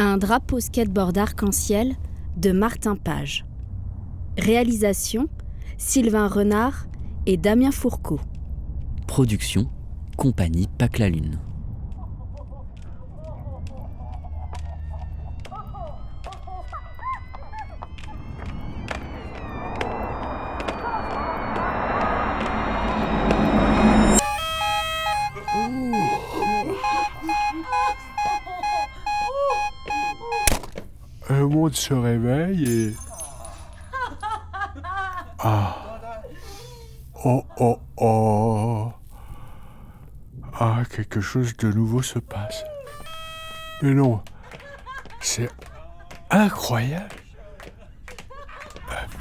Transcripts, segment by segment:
Un drapeau skateboard arc-en-ciel de Martin Page. Réalisation Sylvain Renard et Damien Fourcault. Production Compagnie Pâques la Lune. Le monde se réveille et... Ah. Oh, oh, oh. Ah, quelque chose de nouveau se passe. Mais non, c'est incroyable.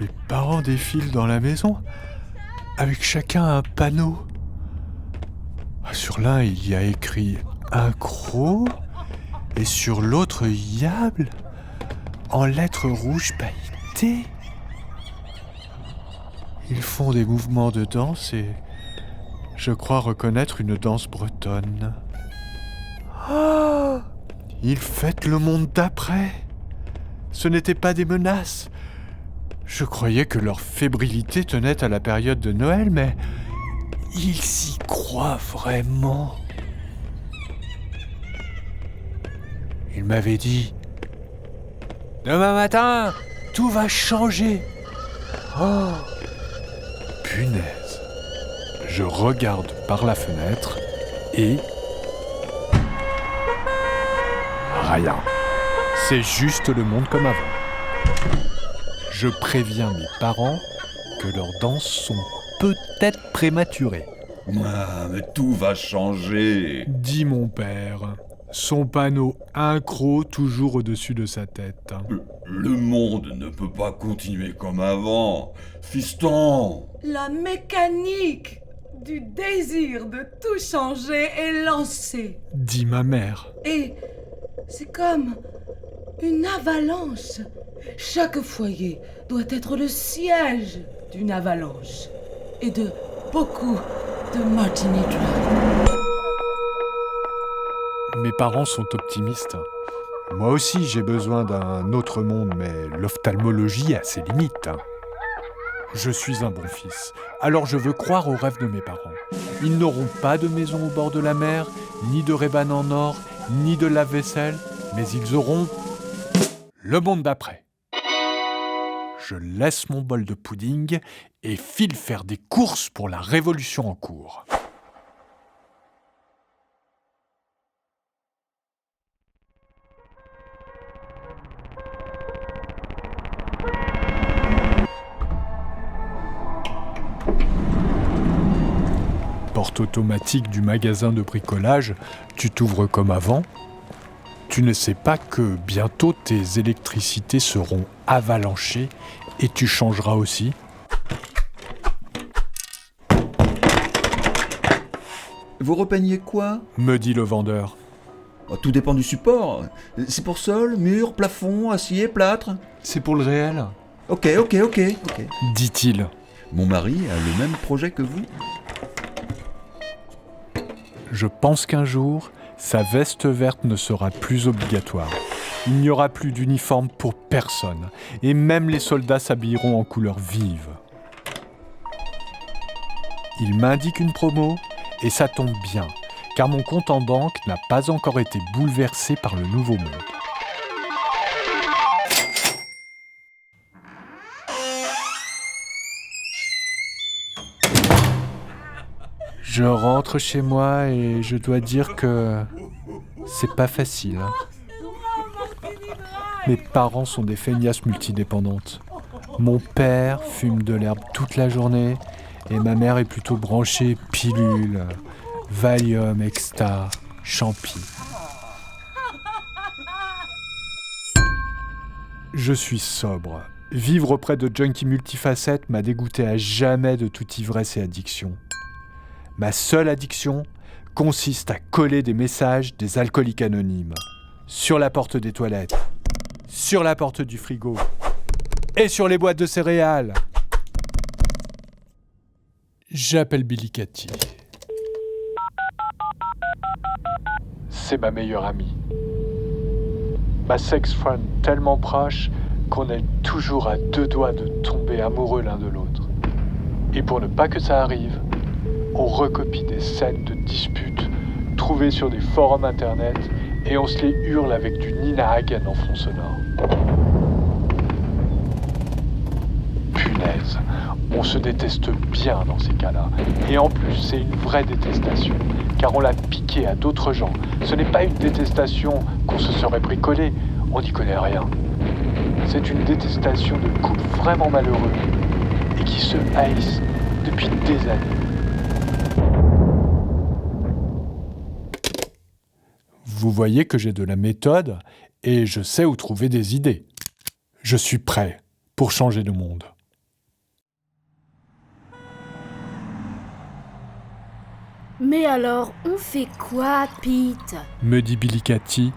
Mes parents défilent dans la maison, avec chacun un panneau. Sur l'un, il y a écrit « Incro » et sur l'autre « Yable » en lettres rouges pailletées. Ils font des mouvements de danse et je crois reconnaître une danse bretonne. Ah, ils fêtent le monde d'après. Ce n'étaient pas des menaces. Je croyais que leur fébrilité tenait à la période de Noël, mais ils y croient vraiment. Ils m'avaient dit « Demain matin, tout va changer. » Oh, punaise. Je regarde par la fenêtre et... rien. C'est juste le monde comme avant. Je préviens mes parents que leurs danses sont peut-être prématurées. Ah, mais tout va changer, Dit mon père, son panneau incro toujours au-dessus de sa tête. Le monde ne peut pas continuer comme avant. Fiston! La mécanique du désir de tout changer est lancée. Dit ma mère. Et c'est comme une avalanche. Chaque foyer doit être le siège d'une avalanche. Et de beaucoup de Martini Drive. Mes parents sont optimistes. Moi aussi, j'ai besoin d'un autre monde, mais l'ophtalmologie a ses limites. Je suis un bon fils, alors je veux croire aux rêves de mes parents. Ils n'auront pas de maison au bord de la mer, ni de Ray-Ban en or, ni de lave-vaisselle, mais ils auront le monde d'après. Je laisse mon bol de pudding et file faire des courses pour la révolution en cours. Porte automatique du magasin de bricolage, tu t'ouvres comme avant. Tu ne sais pas que bientôt tes électricités seront avalanchées et tu changeras aussi. Vous repeignez quoi ? Me dit le vendeur. Tout dépend du support. C'est pour sol, mur, plafond, acier, plâtre ? C'est pour le réel, Ok. dit-il. Mon mari a le même projet que vous ? Je pense qu'un jour, sa veste verte ne sera plus obligatoire. Il n'y aura plus d'uniforme pour personne, et même les soldats s'habilleront en couleurs vives. Il m'indique une promo, et ça tombe bien, car mon compte en banque n'a pas encore été bouleversé par le nouveau monde. Je rentre chez moi et je dois dire que c'est pas facile. Mes parents sont des feignasses multidépendantes. Mon père fume de l'herbe toute la journée et ma mère est plutôt branchée pilule, Valium, Exta, Champi. Je suis sobre. Vivre auprès de junkies multifacettes m'a dégoûté à jamais de toute ivresse et addiction. Ma seule addiction consiste à coller des messages des alcooliques anonymes sur la porte des toilettes, sur la porte du frigo et sur les boîtes de céréales. J'appelle Billy Cathy. C'est ma meilleure amie. Ma sex-friend tellement proche qu'on est toujours à 2 doigts de tomber amoureux l'un de l'autre. Et pour ne pas que ça arrive, on recopie des scènes de disputes trouvées sur des forums internet et on se les hurle avec du Nina Hagen en fond sonore. Punaise, on se déteste bien dans ces cas-là. Et en plus, c'est une vraie détestation, car on l'a piqué à d'autres gens. Ce n'est pas une détestation qu'on se serait bricolée, on n'y connaît rien. C'est une détestation de couples vraiment malheureux et qui se haïssent depuis des années. Vous voyez que j'ai de la méthode et je sais où trouver des idées. Je suis prêt pour changer le monde. Mais alors, on fait quoi, Pete ? Me dit Billy Cathy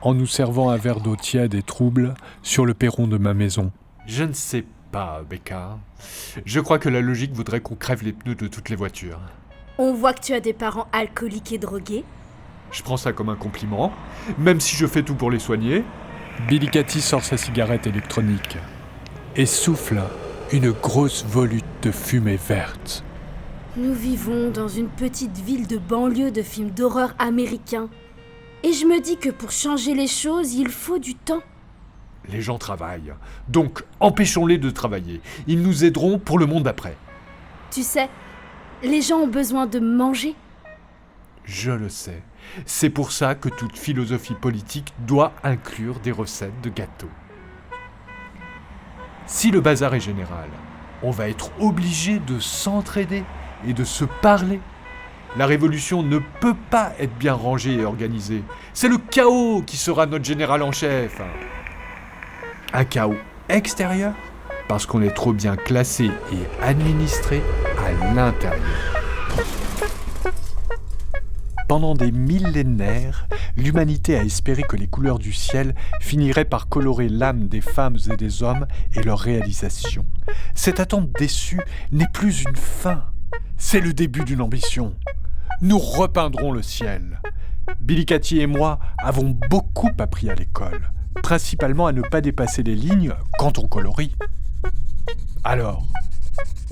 en nous servant un verre d'eau tiède et trouble sur le perron de ma maison. Je ne sais pas, Becca. Je crois que la logique voudrait qu'on crève les pneus de toutes les voitures. On voit que tu as des parents alcooliques et drogués. Je prends ça comme un compliment, même si je fais tout pour les soigner. Billy Cathy sort sa cigarette électronique et souffle une grosse volute de fumée verte. Nous vivons dans une petite ville de banlieue de films d'horreur américains. Et je me dis que pour changer les choses, il faut du temps. Les gens travaillent, donc empêchons-les de travailler. Ils nous aideront pour le monde d'après. Tu sais, les gens ont besoin de manger. Je le sais. C'est pour ça que toute philosophie politique doit inclure des recettes de gâteaux. Si le bazar est général, on va être obligé de s'entraider et de se parler. La révolution ne peut pas être bien rangée et organisée. C'est le chaos qui sera notre général en chef. Un chaos extérieur, parce qu'on est trop bien classé et administré à l'intérieur. Pendant des millénaires, l'humanité a espéré que les couleurs du ciel finiraient par colorer l'âme des femmes et des hommes et leur réalisation. Cette attente déçue n'est plus une fin, c'est le début d'une ambition. Nous repeindrons le ciel. Billy Cathy et moi avons beaucoup appris à l'école, principalement à ne pas dépasser les lignes quand on colorie. Alors,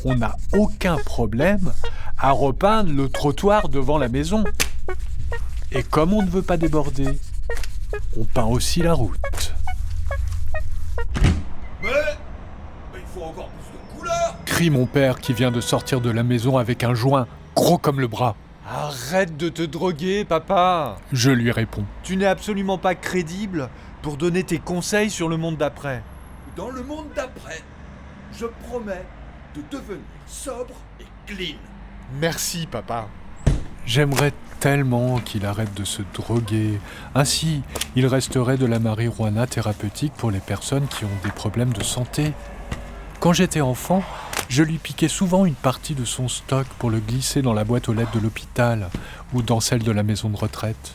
on n'a aucun problème à repeindre le trottoir devant la maison. Et comme on ne veut pas déborder, on peint aussi la route. Mais il faut encore plus de couleurs. Crie mon père qui vient de sortir de la maison avec un joint gros comme le bras. Arrête de te droguer, papa. Je lui réponds. Tu n'es absolument pas crédible pour donner tes conseils sur le monde d'après. Dans le monde d'après, je promets de devenir sobre et clean. Merci, papa. J'aimerais tellement qu'il arrête de se droguer. Ainsi, il resterait de la marijuana thérapeutique pour les personnes qui ont des problèmes de santé. Quand j'étais enfant, je lui piquais souvent une partie de son stock pour le glisser dans la boîte aux lettres de l'hôpital ou dans celle de la maison de retraite.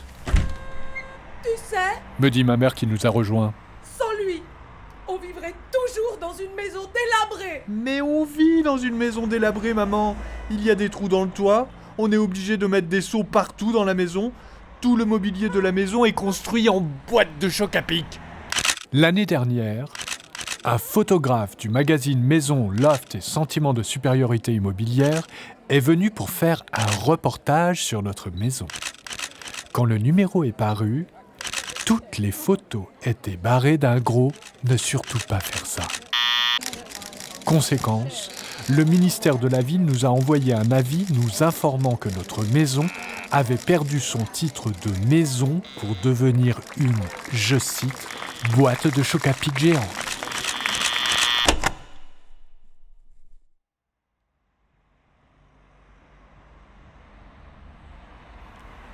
Tu sais, Me dit ma mère qui nous a rejoints. sans lui, on vivrait toujours dans une maison délabrée. Mais on vit dans une maison délabrée, maman. Il y a des trous dans le toit. On est obligé de mettre des seaux partout dans la maison. Tout le mobilier de la maison est construit en boîte de choc à pic. L'année dernière, un photographe du magazine Maison, Loft et Sentiment de supériorité immobilière est venu pour faire un reportage sur notre maison. Quand le numéro est paru, toutes les photos étaient barrées d'un gros « Ne surtout pas faire ça ». Conséquence, le ministère de la Ville nous a envoyé un avis nous informant que notre maison avait perdu son titre de maison pour devenir une, je cite, boîte de choc à pic géante.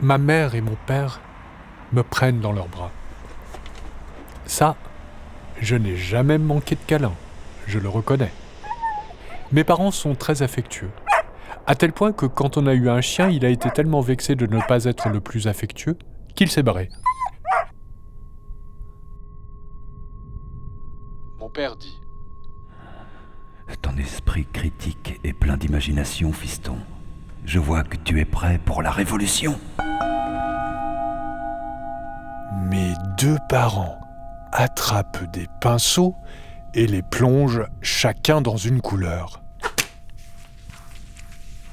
Ma mère et mon père me prennent dans leurs bras. Ça, je n'ai jamais manqué de câlin, je le reconnais. Mes parents sont très affectueux, à tel point que quand on a eu un chien, il a été tellement vexé de ne pas être le plus affectueux qu'il s'est barré. Mon père dit: Ton esprit critique est plein d'imagination, fiston. Je vois que tu es prêt pour la révolution. Mes deux parents attrape des pinceaux et les plonge chacun dans une couleur.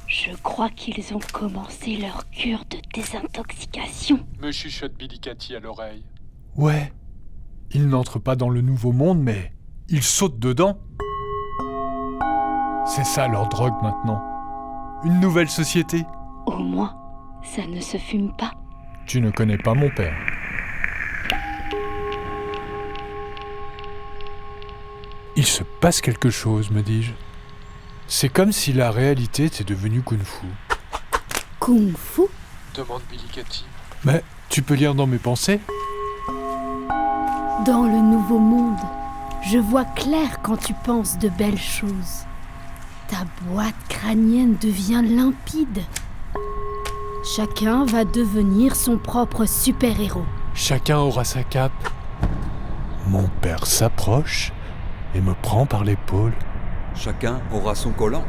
Je crois qu'ils ont commencé leur cure de désintoxication. Me chuchote Billy Cathy à l'oreille. Ouais, ils n'entrent pas dans le nouveau monde, mais ils sautent dedans. C'est ça leur drogue maintenant. Une nouvelle société. Au moins, ça ne se fume pas. Tu ne connais pas mon père. Il se passe quelque chose, me dis-je. C'est comme si la réalité était devenue kung-fu. Kung-fu ? Demande Billy Cathy. Mais tu peux lire dans mes pensées ? Dans le nouveau monde, je vois clair quand tu penses de belles choses. Ta boîte crânienne devient limpide. Chacun va devenir son propre super-héros. Chacun aura sa cape. Mon père s'approche et me prend par l'épaule. Chacun aura son collant.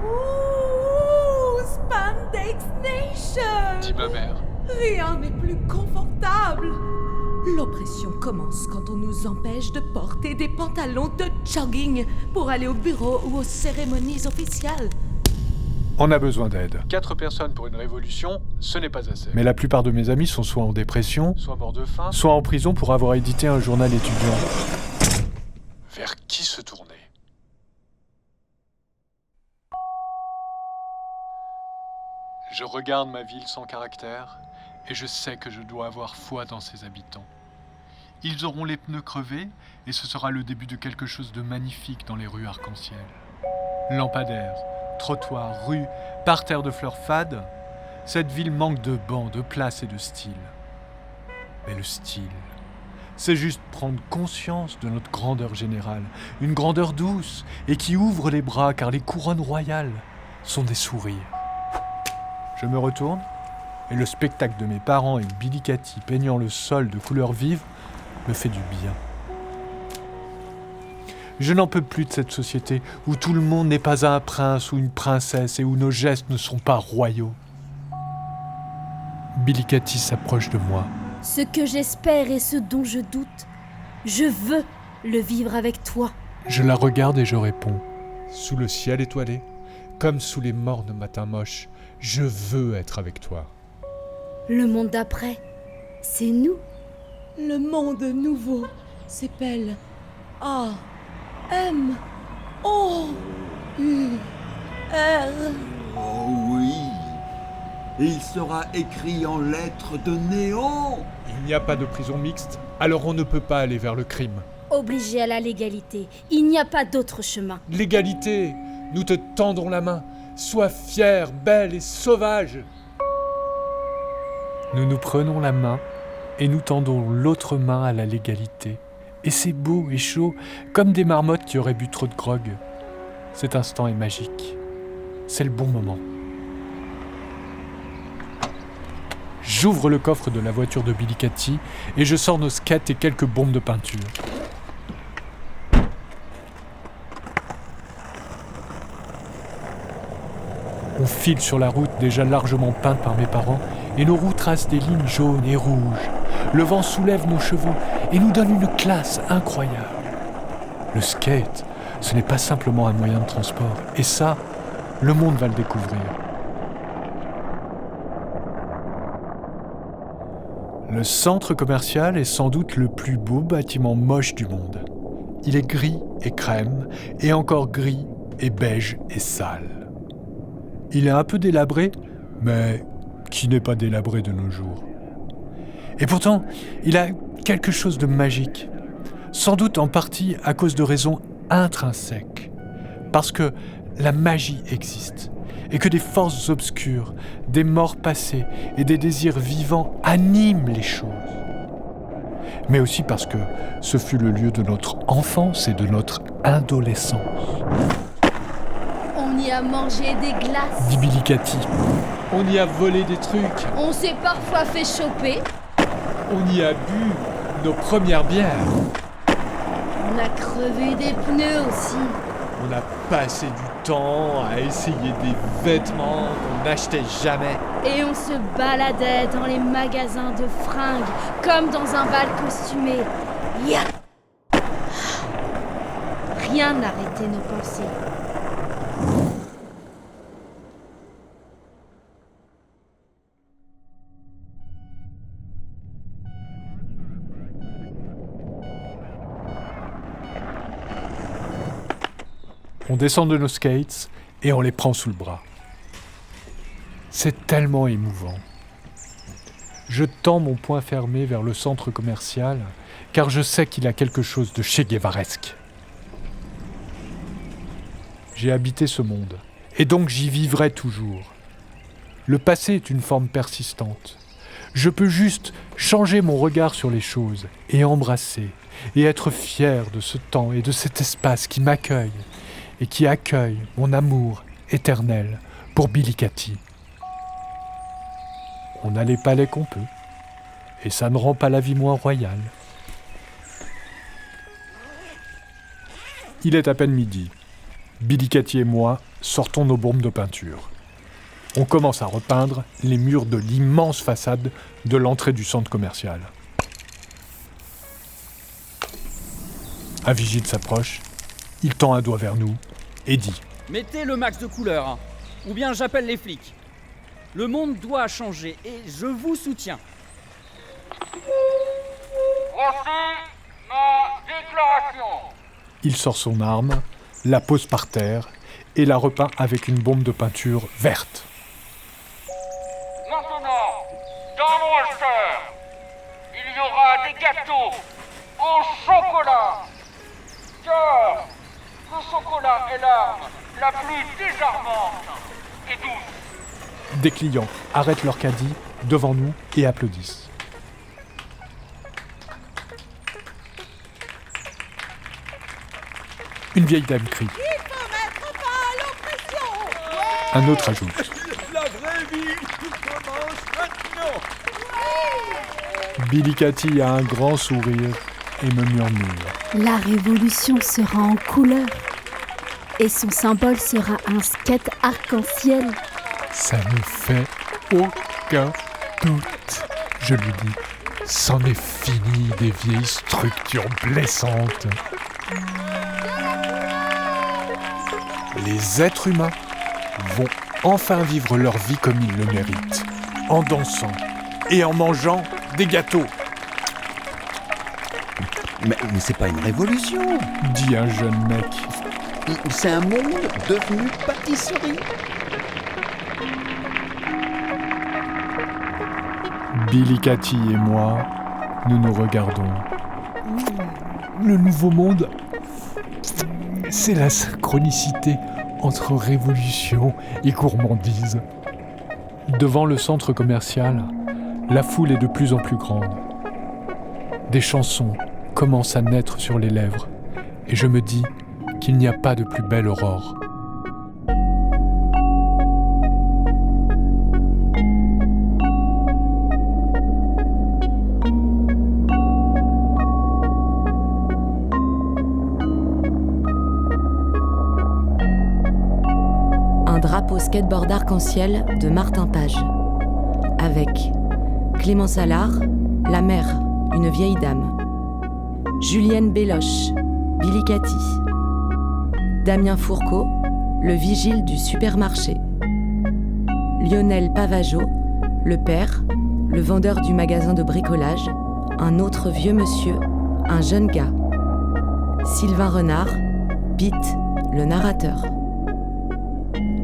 Ouh, Spandex Nation! Dit ma mère. Rien n'est plus confortable. L'oppression commence quand on nous empêche de porter des pantalons de jogging pour aller au bureau ou aux cérémonies officielles. On a besoin d'aide. 4 personnes pour une révolution, ce n'est pas assez. Mais la plupart de mes amis sont soit en dépression, soit morts de faim, soit en prison pour avoir édité un journal étudiant. Vers qui se tourner ? Je regarde ma ville sans caractère et je sais que je dois avoir foi dans ses habitants. Ils auront les pneus crevés et ce sera le début de quelque chose de magnifique dans les rues arc-en-ciel. Lampadaires, trottoirs, rues, parterres de fleurs fades, cette ville manque de bancs, de place et de style. Mais le style, c'est juste prendre conscience de notre grandeur générale, une grandeur douce et qui ouvre les bras car les couronnes royales sont des sourires. Je me retourne et le spectacle de mes parents et Billy Cathy peignant le sol de couleurs vives me fait du bien. Je n'en peux plus de cette société où tout le monde n'est pas un prince ou une princesse et où nos gestes ne sont pas royaux. Billy Cathy s'approche de moi. Ce que j'espère et ce dont je doute, je veux le vivre avec toi. Je la regarde et je réponds. Sous le ciel étoilé, comme sous les mornes matins moches, je veux être avec toi. Le monde d'après, c'est nous. Le monde nouveau s'appelle A-M-O-U-R. Oh oui. Et il sera écrit en lettres de néon. Il n'y a pas de prison mixte, alors on ne peut pas aller vers le crime. Obligé à la légalité, il n'y a pas d'autre chemin. L'égalité, nous te tendons la main. Sois fière, belle et sauvage. Nous nous prenons la main et nous tendons l'autre main à la légalité. Et c'est beau et chaud, comme des marmottes qui auraient bu trop de grog. Cet instant est magique. C'est le bon moment. J'ouvre le coffre de la voiture de Billy Cathy et je sors nos skates et quelques bombes de peinture. On file sur la route déjà largement peinte par mes parents et nos roues tracent des lignes jaunes et rouges. Le vent soulève nos chevaux et nous donne une classe incroyable. Le skate, ce n'est pas simplement un moyen de transport. Et ça, le monde va le découvrir. Le centre commercial est sans doute le plus beau bâtiment moche du monde. Il est gris et crème, et encore gris et beige et sale. Il est un peu délabré, mais qui n'est pas délabré de nos jours. Et pourtant, il a quelque chose de magique. Sans doute en partie à cause de raisons intrinsèques. Parce que la magie existe. Et que des forces obscures, des morts passées et des désirs vivants animent les choses. Mais aussi parce que ce fut le lieu de notre enfance et de notre adolescence. On y a mangé des glaces. Dit Billy Cathy. On y a volé des trucs. On s'est parfois fait choper. On y a bu nos premières bières. On a crevé des pneus aussi. On a passé du temps à essayer des vêtements qu'on n'achetait jamais. Et on se baladait dans les magasins de fringues, comme dans un bal costumé. Ya. Rien n'arrêtait nos pensées. On descend de nos skates et on les prend sous le bras. C'est tellement émouvant. Je tends mon poing fermé vers le centre commercial, car je sais qu'il a quelque chose de Che Guevaresque. J'ai habité ce monde, et donc j'y vivrai toujours. Le passé est une forme persistante. Je peux juste changer mon regard sur les choses, et embrasser, et être fier de ce temps et de cet espace qui m'accueille, et qui accueille mon amour éternel pour Billy Cathy. On a les palais qu'on peut, et ça ne rend pas la vie moins royale. Il est à peine midi. Billy Cathy et moi sortons nos bombes de peinture. On commence à repeindre les murs de l'immense façade de l'entrée du centre commercial. Un vigile s'approche, il tend un doigt vers nous et dit « Mettez le max de couleurs, hein, ou bien j'appelle les flics. Le monde doit changer et je vous soutiens. » Voici ma déclaration. Il sort son arme, la pose par terre et la repeint avec une bombe de peinture verte. Maintenant, dans mon Ulster, il y aura des gâteaux au chocolat. Car le chocolat est l'arme la plus désarmante et douce. Des clients arrêtent leur caddie devant nous et applaudissent. Une vieille dame crie. Il faut mettre fin à l'oppression. Un autre ajoute. La vraie vie commence maintenant. Billy Cathy a un grand sourire et me murmure. La révolution sera en couleur. Et son symbole sera un skate arc-en-ciel. Ça ne fait aucun doute. Je lui dis, c'en est fini des vieilles structures blessantes. Les êtres humains vont enfin vivre leur vie comme ils le méritent, en dansant et en mangeant des gâteaux. Mais c'est pas une révolution. Dit un jeune mec. C'est un monde devenu pâtisserie. Billy Cathy et moi, nous nous regardons. Le nouveau monde, c'est la synchronicité entre révolution et gourmandise. Devant le centre commercial, la foule est de plus en plus grande. Des chansons commencent à naître sur les lèvres, et je me dis qu'il n'y a pas de plus belle aurore. Un drapeau skateboard arc-en-ciel de Martin Page. Avec Clémence Allard, la mère, une vieille dame. Julienne Béloche, Billy Cathy. Damien Fourcault, le vigile du supermarché. Lionel Pavageau, le père, le vendeur du magasin de bricolage, un autre vieux monsieur, un jeune gars. Sylvain Renard, Pete, le narrateur.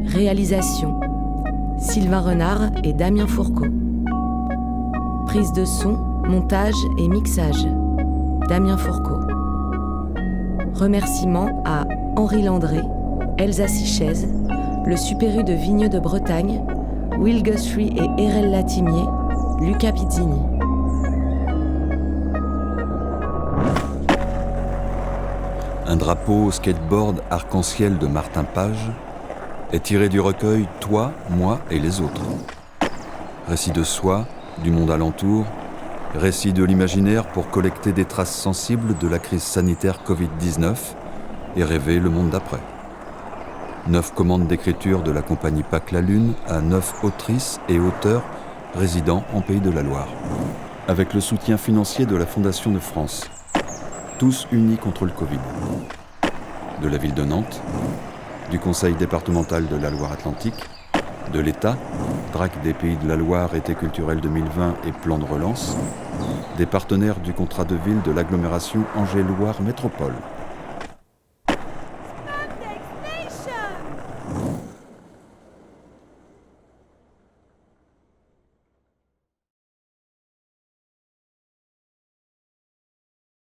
Réalisation, Sylvain Renard et Damien Fourcault. Prise de son, montage et mixage, Damien Fourcault. Remerciements à Henri Landré, Elsa Sichez, le Super U de Vigneux de Bretagne, Will Guthrie et Erel Latimier, Luca Pizzini. Un drapeau au skateboard arc-en-ciel de Martin Page est tiré du recueil « Toi, moi et les autres ». Récit de soi, du monde alentour, récit de l'imaginaire pour collecter des traces sensibles de la crise sanitaire Covid-19 et rêver le monde d'après. 9 commandes d'écriture de la compagnie Pâques la Lune à 9 autrices et auteurs résidant en Pays de la Loire, avec le soutien financier de la Fondation de France. tous unis contre le Covid. De la ville de Nantes, du Conseil départemental de la Loire-Atlantique, de l'État, DRAC des Pays de la Loire, été culturel 2020 et plan de relance, des partenaires du contrat de ville de l'agglomération Angers-Loire Métropole.